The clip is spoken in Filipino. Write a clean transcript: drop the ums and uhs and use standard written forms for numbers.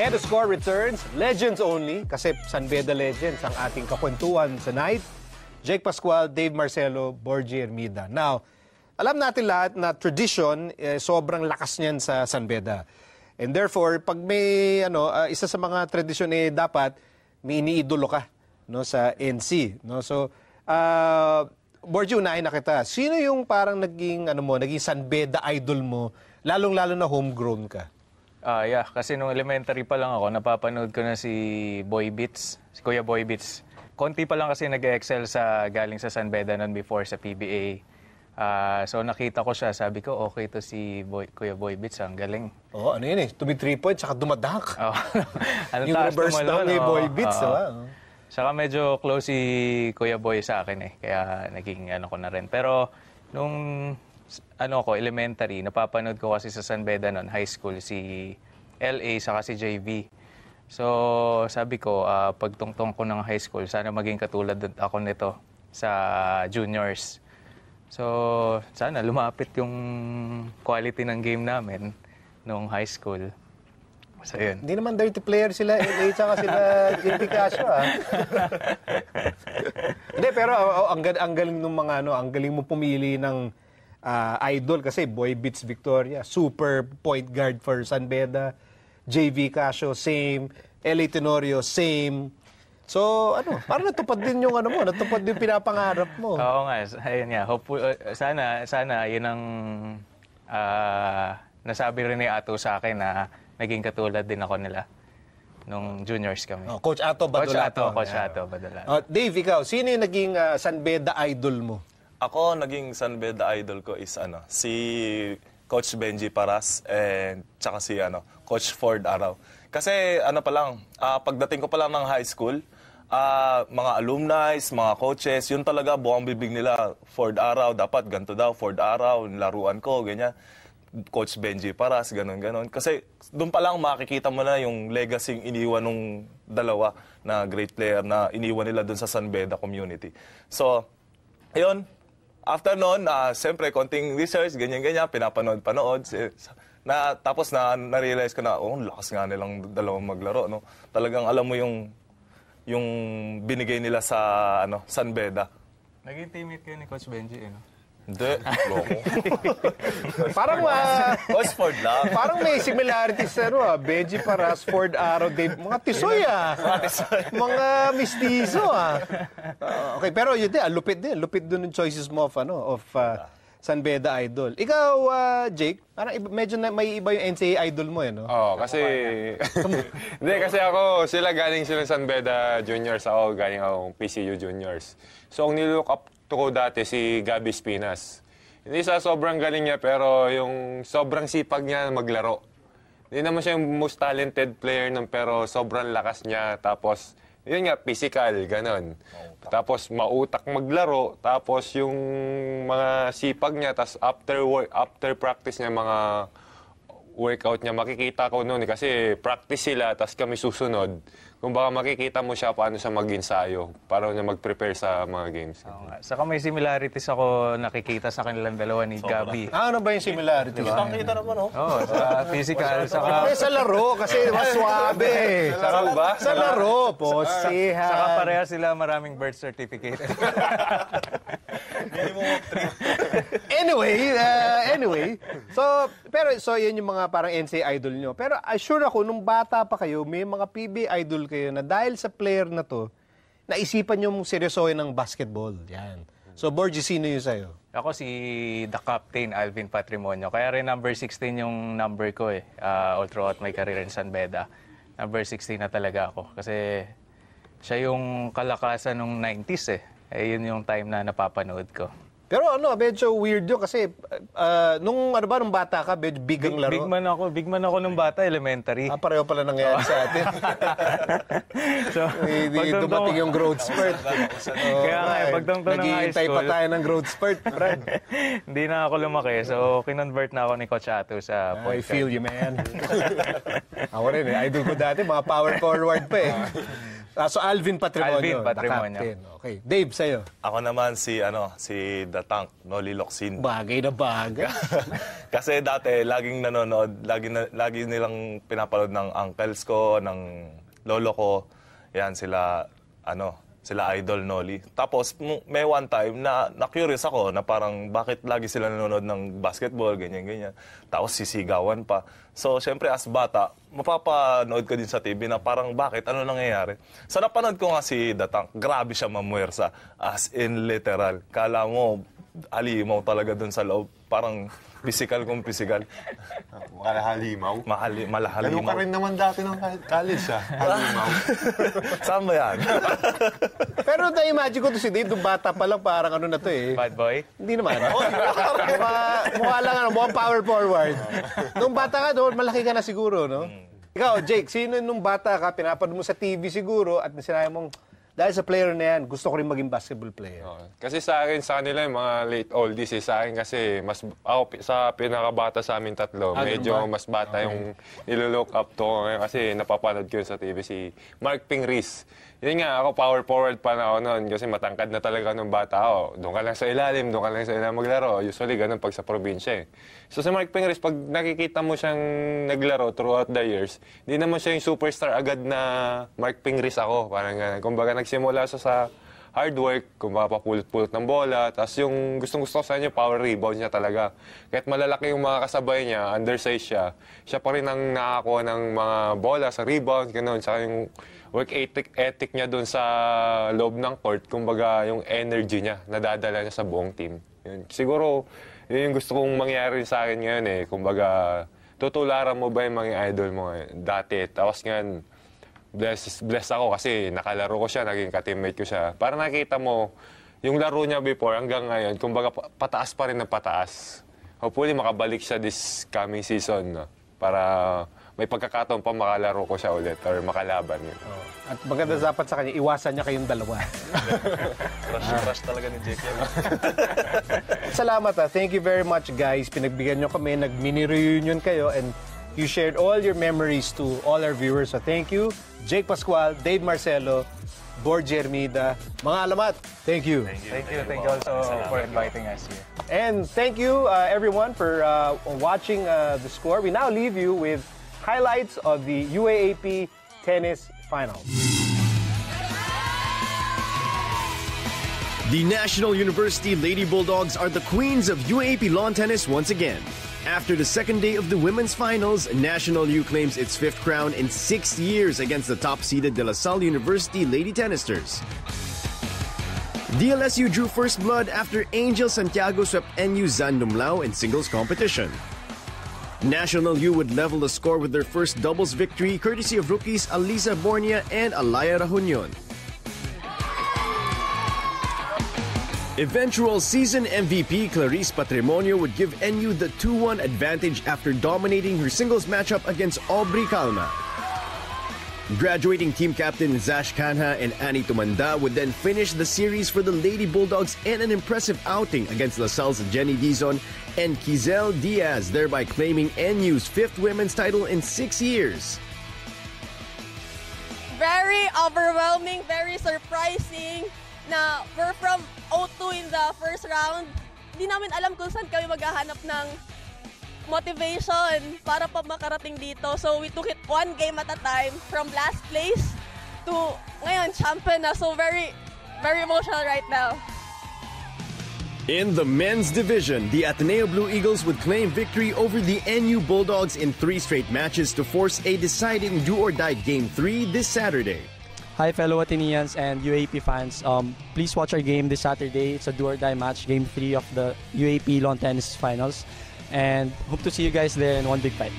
And the score returns, Legends only, kasi San Beda Legends ang ating kakwentuhan tonight. Jake Pascual, Dave Marcelo, Borgie Hermida. Now, alam natin lahat na tradition, sobrang lakas niyan sa San Beda. And therefore, pag may isa sa mga tradisyon dapat may iniidolo ka sa NC. So, Borgie, unahin na kita. Sino yung parang naging San Beda idol mo, lalong-lalo na homegrown ka? Yeah, kasi nung elementary pa lang ako, napapanood ko na si Boy Beats, si Kuya Boy Beats. Konti pa lang kasi nag-excel galing sa San Beda noon before sa PBA. So nakita ko siya, sabi ko, okay to si Kuya Boy Beats, ang galing. Oo, ano yun tumi 3 points, saka dumadunk. Yung reverse tumalon, dunk ni Boy Beats, Saka medyo close si Kuya Boy sa akin kaya naging ko na rin. Pero nung elementary, napapanood ko kasi sa San Beda noon, high school, si LA saka si JV. So, sabi ko, pagtungtong ko ng high school, sana maging katulad ako nito sa juniors. So, sana lumapit yung quality ng game namin nung high school. So, yun. Hindi naman dirty player sila, LA saka sila JV Casio, Hindi, pero ang galing ng mga ang galing mo pumili ng idol kasi Boy Beats Victoria, super point guard for San Beda, JV Casio, same, LA Tenorio, same. So, parang natupad din yung natupad din pinapangarap mo. Oo nga, ayun nga. Sana yun ang nasabi rin ni Ato sa akin na naging katulad din ako nila nung juniors kami. Coach Ato Badolato. Coach Ato Badolato. Dave, ikaw, sino yung naging San Beda idol mo? Ako, naging San Beda idol ko is si Coach Benji Paras and tsaka si Coach Ford Araw. Kasi pa lang, pagdating ko pa lang ng high school, mga alumni, mga coaches, yun talaga buong bibig nila. Ford Araw, dapat ganito daw, Ford Araw, laruan ko, ganyan. Coach Benji Paras, ganon-ganon. Kasi doon pa lang makikita mo na yung legacy iniwan nung dalawa na great player na iniwan nila doon sa San Beda community. So, ayun. After noon, siyempre, konting research, ganyan-ganyan, pinapanood-panood. Tapos na-realize ko na, lakas nga nilang dalawang maglaro. No? Talagang alam mo yung binigay nila sa San Beda. Naging teammate kayo ni Coach Benji, Hindi, loko. Parang Coach Ford lang. Parang may similarities sa Benji Paras, Ford Araw, Dave. Mga tisoy mga mistizo okay, pero yun din, lupit din. Lupit din yung choices mo of San Beda idol. Ikaw, Jake, parang medyo may iba yung NCAA idol mo kasi hindi kasi sila galing San Beda Juniors, ako galing akong PCU Juniors. So ang nilook up ko dati si Gabby Spinas. Hindi sa sobrang galing niya, pero yung sobrang sipag niya maglaro. Hindi naman siya yung most talented player pero sobrang lakas niya. Tapos, yun nga, physical, ganon. Tapos, mautak maglaro. Tapos, yung mga sipag niya, tapos after practice niya, mga workout niya, makikita ko noon kasi practice sila, tapos kami susunod. Kung baka makikita mo siya paano siya mag-ensayo para niya mag-prepare sa mga games. Saka may similarities ako nakikita sa kanilang dalawa ni Gabby. Ano ba yung similarities? Kita naman, sa physical, saka sa laro, kasi mas swabe. Sa laro ba? Sa laro, posihan. Saka pareha sila maraming birth certificate. Anyway. So yun yung mga parang NCAA idol nyo. Pero sure ako, nung bata pa kayo, may mga PB idol kayo na dahil sa player na to, naisipan nyo seryosohin ng basketball. Yan. So, Borgie, sino yun sa'yo? Ako si the captain, Alvin Patrimonio. Kaya rin number 16 yung number ko all throughout my career in San Beda. Number 16 na talaga ako. Kasi siya yung kalakasan ng 90s yun yung time na napapanood ko. Pero medyo weird yun kasi nung bata ka, medyo big ang laro. Big man ako nung bata, elementary. Pareho pala nangyayari sa atin. So, dumating yung growth spurt. Kaya nga, pagtungtong ng high Naghihintay school, pa tayo ng growth spurt, Brad. Hindi na ako lumaki. So, kinonvert na ako ni Coach Ato sa point I feel you, man. Ako rin idol ko dati, mga power forward pa So Alvin Patrimonio, Alvin the Patrimonio. captain. Okay. Dave, sa'yo. Ako naman si The Tank, Noli Locsin. Bagay na bagay. Kasi dati laging nanonood, lagi nilang pinapanood ng uncles ko, ng lolo ko. Yan sila Idol Noli. Tapos may one time na curious ako na parang bakit lagi sila nanonood ng basketball, ganyan. Tapos sisigawan pa. So, syempre as bata, mapapanood ko din sa TV na parang bakit, ano nangyayari. So, napanood ko nga si The Tank. Grabe siya mamuwersa. As in literal. Kala mo, alimaw talaga dun sa loob. Parang physical kung physical. Malahalimaw. Malahalimaw. Ganun ka rin naman dati ng college, halimaw. Saan ba yan? Pero na-imagine ko to si Dave, nung bata pa lang, parang ano na to eh. Bad boy? Hindi naman. Mukha lang, mukhang power forward. Nung bata ka doon, malaki ka na siguro, no? Ikaw, Jake, sino nung bata ka, pinapanood mo sa TV siguro, at sinabi mong, dahil sa player na yan, gusto ko rin maging basketball player. Kasi sa kanila yung mga late oldies sa akin kasi ako sa pinakabata sa amin tatlo, medyo mas bata yung nilolook up to ko ngayon kasi napapanood ko yun sa TV si Mark Pingris. Yun nga, ako power forward pa na ako noon kasi matangkad na talaga nung bata ako. Doon ka lang sa ilalim maglaro. Usually ganun pag sa probinsya eh. So si Mark Pingris, pag nakikita mo siyang naglaro throughout the years, hindi naman siya yung superstar agad na Mark Pingris ako. Parang ganun. Kumbaga nagsimula siya sa hard work, kumbaga papulot-pulot ng bola, tapos yung gustong-gusto ko sa kanya, power rebound niya talaga. Kahit malalaki yung mga kasabay niya, undersize siya pa rin ang nakakuha ng mga bola sa rebound, gano'n. Saka yung work ethic niya doon sa loob ng court, kumbaga yung energy niya, nadadala niya sa buong team. Yun. Siguro, yun yung gusto kong mangyari sa akin ngayon eh. Kumbaga, tutularan mo ba yung mga idol mo dati? Tapos ngayon, blessed ako kasi nakalaro ko siya, naging ka-teammate ko siya. Para nakita mo, yung laro niya before hanggang ngayon, kumbaga pataas pa rin ng pataas. Hopefully makabalik siya this coming season, no? Para may pagkakataon pa makalaro ko siya ulit or makalaban. At maganda dapat sa kanya, iwasan niya kayong dalawa. Crush talaga ni Jake yan. Salamat Thank you very much guys. Pinagbigyan niyo kami, nag-mini reunion kayo and you shared all your memories to all our viewers. So thank you, Jake Pascual, Dave Marcelo, Borgie Hermida. Mga alamat, thank you. Thank you also for inviting us here. And thank you everyone for watching The Score. We now leave you with highlights of the UAAP Tennis Finals. The National University Lady Bulldogs are the queens of UAAP lawn tennis once again. After the second day of the women's finals, National U claims its fifth crown in 6 years against the top-seeded De La Salle University Lady Tennisters. DLSU drew first blood after Angel Santiago swept NU Zan Numlao in singles competition. National U would level the score with their first doubles victory courtesy of rookies Alisa Bornia and Alaya Rahunion. Eventual season MVP Clarice Patrimonio would give NU the 2-1 advantage after dominating her singles matchup against Aubrey Calma. Graduating team captain Zash Kanha and Annie Tumanda would then finish the series for the Lady Bulldogs in an impressive outing against LaSalle's Jenny Dizon and Kizel Diaz, thereby claiming NU's fifth women's title in 6 years. Very overwhelming, very surprising na we're from 0-2 in the first round. Hindi namin alam kung saan kami maghahanap ng motivation para pa makarating dito. So we took it one game at a time from last place to ngayon champion na. So very, very emotional right now. In the men's division, the Ateneo Blue Eagles would claim victory over the NU Bulldogs in 3 straight matches to force a deciding do-or-die Game 3 this Saturday. Hi fellow Ateneans and UAP fans. Please watch our game this Saturday. It's a do-or-die match, Game 3 of the UAP Lawn Tennis Finals. And hope to see you guys there in one big fight.